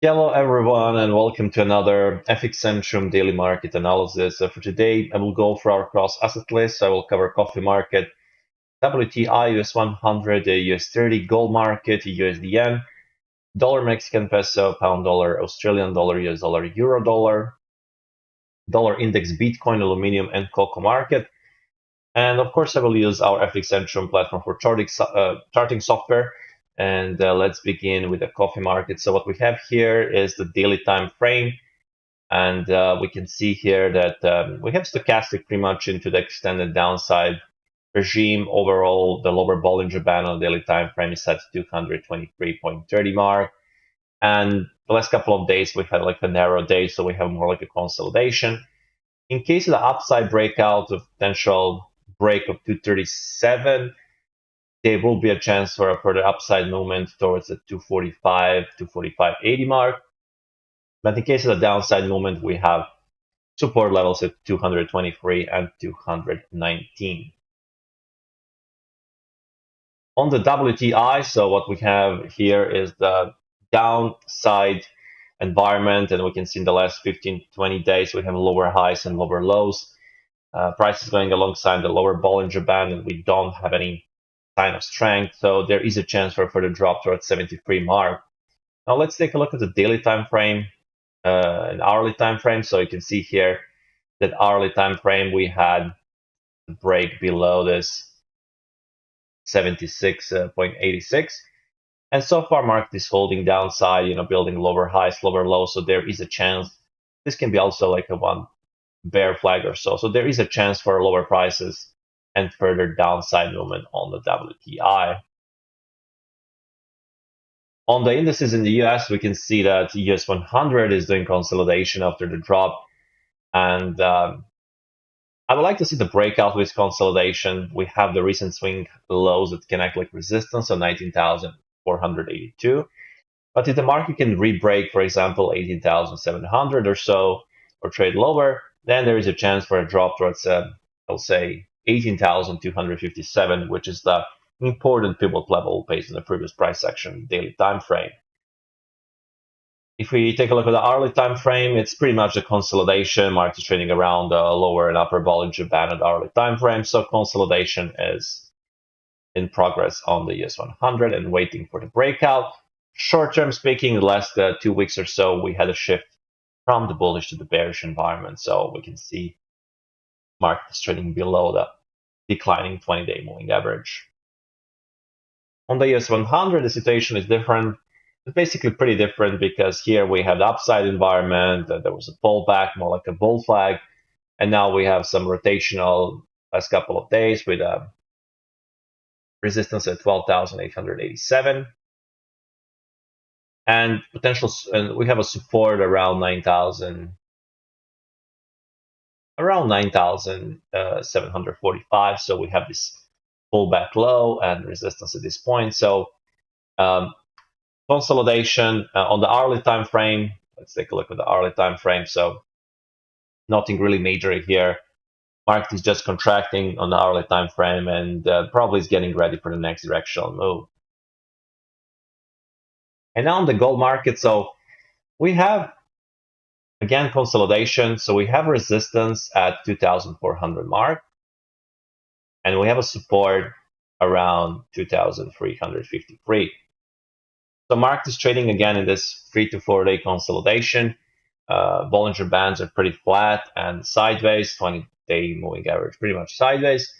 Hello everyone and welcome to another FX Centrum daily market analysis. So for today, I will go for our cross asset list. I will cover coffee market, WTI, US 100, US 30, gold market, USD yen, dollar Mexican peso, pound dollar, Australian dollar, US dollar, euro dollar, dollar index, Bitcoin, aluminum, and cocoa market. And of course, I will use our FX Centrum platform for charting software. And let's begin with the coffee market. So what we have here is the daily time frame. And we can see here that we have stochastic pretty much into the extended downside regime. Overall, the lower Bollinger Band on the daily time frame is at 223.30 mark. And the last couple of days, we've had like a narrow day, so we have more like a consolidation. In case of the upside breakout of potential break of 237, there will be a chance for a further upside movement towards the 245, 245.80 mark. But in case of the downside movement, we have support levels at 223 and 219. On the WTI, so what we have here is the downside environment, and we can see in the last 15 to 20 days we have lower highs and lower lows. Prices going alongside the lower Bollinger Band, and we don't have any sign of strength, so there is a chance for a further drop towards 73 mark. Now let's take a look at the daily time frame and hourly time frame. So you can see here that hourly time frame we had a break below this 76.86, and so far market is holding downside, building lower highs, lower lows. So there is a chance this can be also like a one bear flag or so. So there is a chance for lower prices and further downside movement on the WTI. On the indices in the US, we can see that US 100 is doing consolidation after the drop. And I would like to see the breakout with consolidation. We have the recent swing lows that can act like resistance on 19,482. But if the market can re-break, for example, 18,700 or so, or trade lower, then there is a chance for a drop towards, I'll say, 18,257, which is the important pivot level based on the previous price action daily time frame. If we take a look at the hourly time frame, it's pretty much a consolidation. Market is trading around the lower and upper Bollinger Band at the hourly time frame, so consolidation is in progress on the US 100 and waiting for the breakout. Short term speaking, the last 2 weeks or so, we had a shift from the bullish to the bearish environment, so we can see market is trading below the declining 20-day moving average. On the US 100, the situation is different. It's basically pretty different because here we have the upside environment, there was a pullback, more like a bull flag, and now we have some rotational last couple of days with a resistance at 12,887 and potential, and we have a support around 9,745. So we have this pullback low and resistance at this point. So consolidation on the hourly time frame. Let's take a look at the hourly time frame. So nothing really major here. Market is just contracting on the hourly time frame and probably is getting ready for the next directional move. And now on the gold market, so we have again consolidation. So we have resistance at 2,400 mark, and we have a support around 2,353. So market is trading again in this 3 to 4 day consolidation. Bollinger Bands are pretty flat and sideways, 20-day moving average pretty much sideways.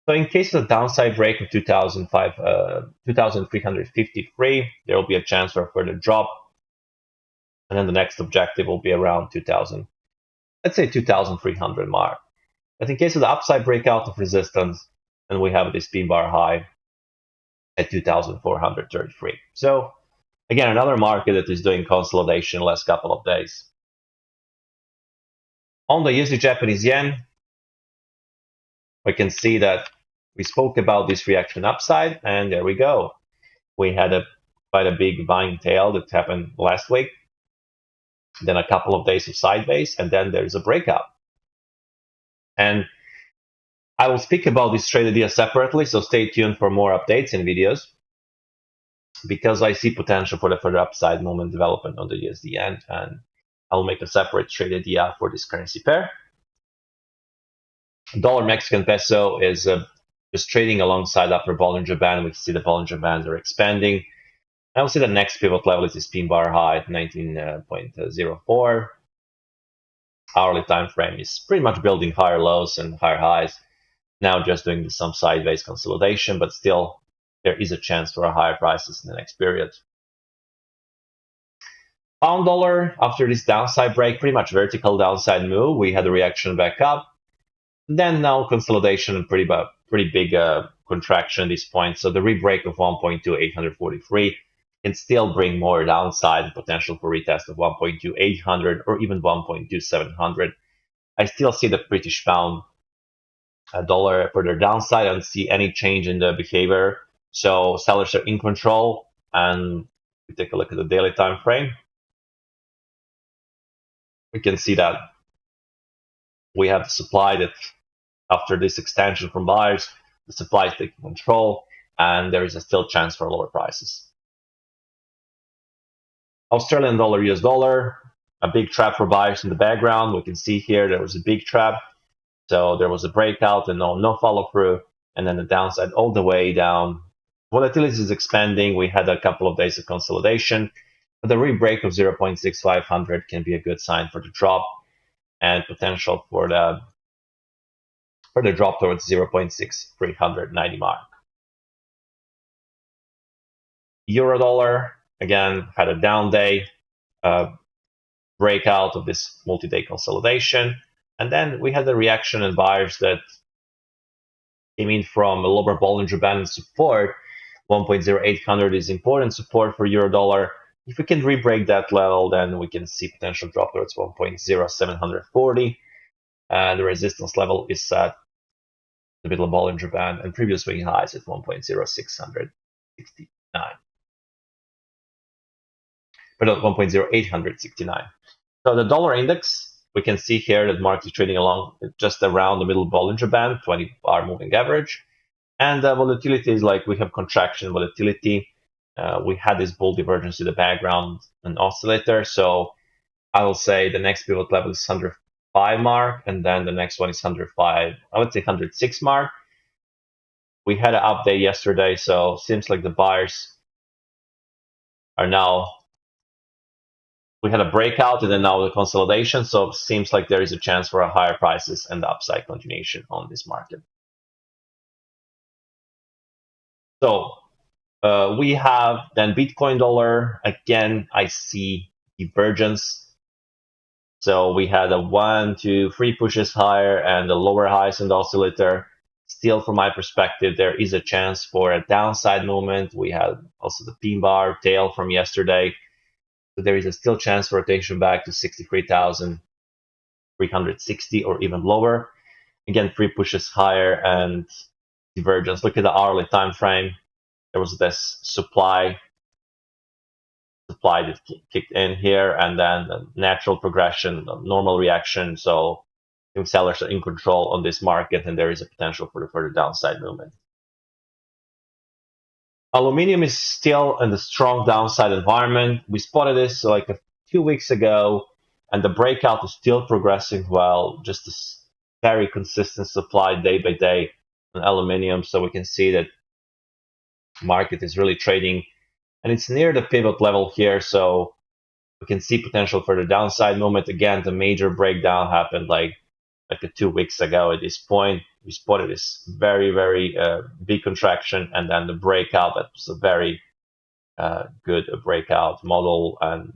So in case of the downside break of 2,353, there will be a chance for a further drop. And then the next objective will be around 2,000, let's say 2,300 mark. But in case of the upside breakout of resistance, then we have this pin bar high at 2,433. So again, another market that is doing consolidation the last couple of days. On the USD Japanese yen, we can see that we spoke about this reaction upside, and there we go. We had quite a big buying tail that happened last week, then a couple of days of sideways, and then there's a breakout. And I will speak about this trade idea separately, so stay tuned for more updates and videos. because I see potential for the further upside moment development on the USD end, and I'll make a separate trade idea for this currency pair. Dollar Mexican peso is just trading alongside upper Bollinger Band. We see the Bollinger Bands are expanding. I will see the next pivot level is this pin bar high at 19.04. Hourly time frame is pretty much building higher lows and higher highs. Now just doing some sideways consolidation, but still there is a chance for higher prices in the next period. Pound dollar, after this downside break, pretty much vertical downside move, we had a reaction back up. Then now consolidation and pretty big contraction at this point. So the rebreak of 1.2843 can still bring more downside potential for retest of 1.2800 or even 1.2700. I still see the British pound dollar further downside. I don't see any change in the behavior. So sellers are in control, and we take a look at the daily time frame. We can see that we have the supply that after this extension from buyers, the supply is taking control, and there is a still chance for lower prices. Australian dollar, US dollar, a big trap for buyers in the background. We can see here there was a big trap. So there was a breakout and no follow through, and then the downside all the way down. Volatility is expanding. We had a couple of days of consolidation. But the rebreak of 0.6500 can be a good sign for the drop and potential for the drop towards 0.6390 mark. Euro dollar, again, had a down day, breakout of this multi-day consolidation. And then we had the reaction in buyers that came in from a lower Bollinger Band support. 1.0800 is important support for euro dollar. If we can rebreak that level, then we can see potential drop towards 1.0740. The resistance level is at the middle of Bollinger Band, and previous swing highs at 1.0669. But at 1.0869. So the dollar index, we can see here that market is trading along just around the middle of Bollinger Band, 20-hour moving average. And volatility is like we have contraction volatility. We had this bull divergence in the background, an oscillator. So I will say the next pivot level is 105 mark, and then the next one is 105, I would say 106 mark. We had an update yesterday, so seems like the buyers are now, we had a breakout and then now the consolidation, so it seems like there is a chance for a higher prices and the upside continuation on this market. So we have then Bitcoin dollar. Again, I see divergence. So we had a 1, 2, 3 pushes higher and the lower highs in the oscillator. Still, from my perspective, there is a chance for a downside movement. We had also the pin bar tail from yesterday. So there is a still chance for rotation back to 63,360 or even lower. Again, 3 pushes higher and divergence. Look at the hourly time frame. There was this supply that kicked in here, and then the natural progression, the normal reaction. So I think sellers are in control on this market, and there is a potential for the further downside movement. Aluminium is still in the strong downside environment. We spotted this like a few weeks ago, and the breakout is still progressing well. Just this very consistent supply day by day on aluminium. So we can see that market is really trading, and it's near the pivot level here. So we can see potential for the downside movement. Again, the major breakdown happened like 2 weeks ago. At this point, we spotted this very big contraction, and then the breakout. That was a very good breakout model, and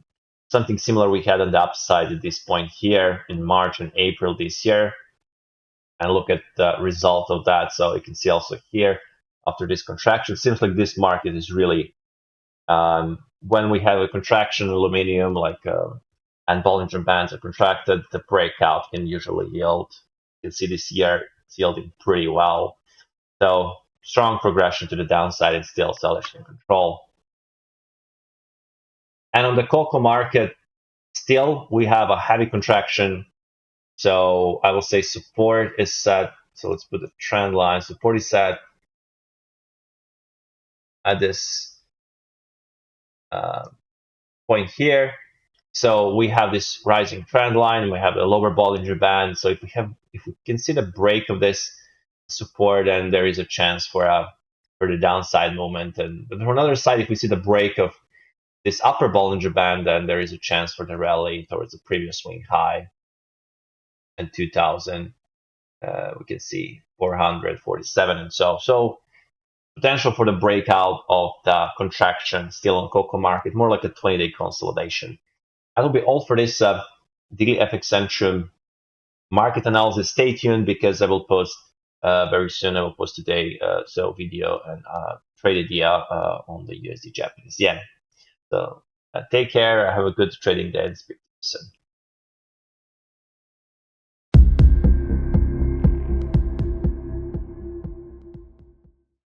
something similar we had on the upside at this point here in March and April this year. And look at the result of that. So you can see also here after this contraction, it seems like this market is really when we have a contraction in aluminum, like and Bollinger Bands are contracted, the breakout can usually yield. You can see this year it's yielding pretty well. So strong progression to the downside and still sellers in control. And on the cocoa market, still we have a heavy contraction. So I will say support is set. So let's put the trend line. Support is set at this point here. So we have this rising trend line, we have a lower Bollinger Band. So if we can see the break of this support, then there is a chance for the downside movement. And but on another side, if we see the break of this upper Bollinger Band, then there is a chance for the rally towards the previous swing high in 2000. We can see 447 and so potential for the breakout of the contraction still on cocoa market, more like a 20-day consolidation. That'll be all for this daily FX Centrum market analysis. Stay tuned because I will post very soon. I will post today video and trade idea on the USD Japanese yen. So take care. Have a good trading day and speak to you soon.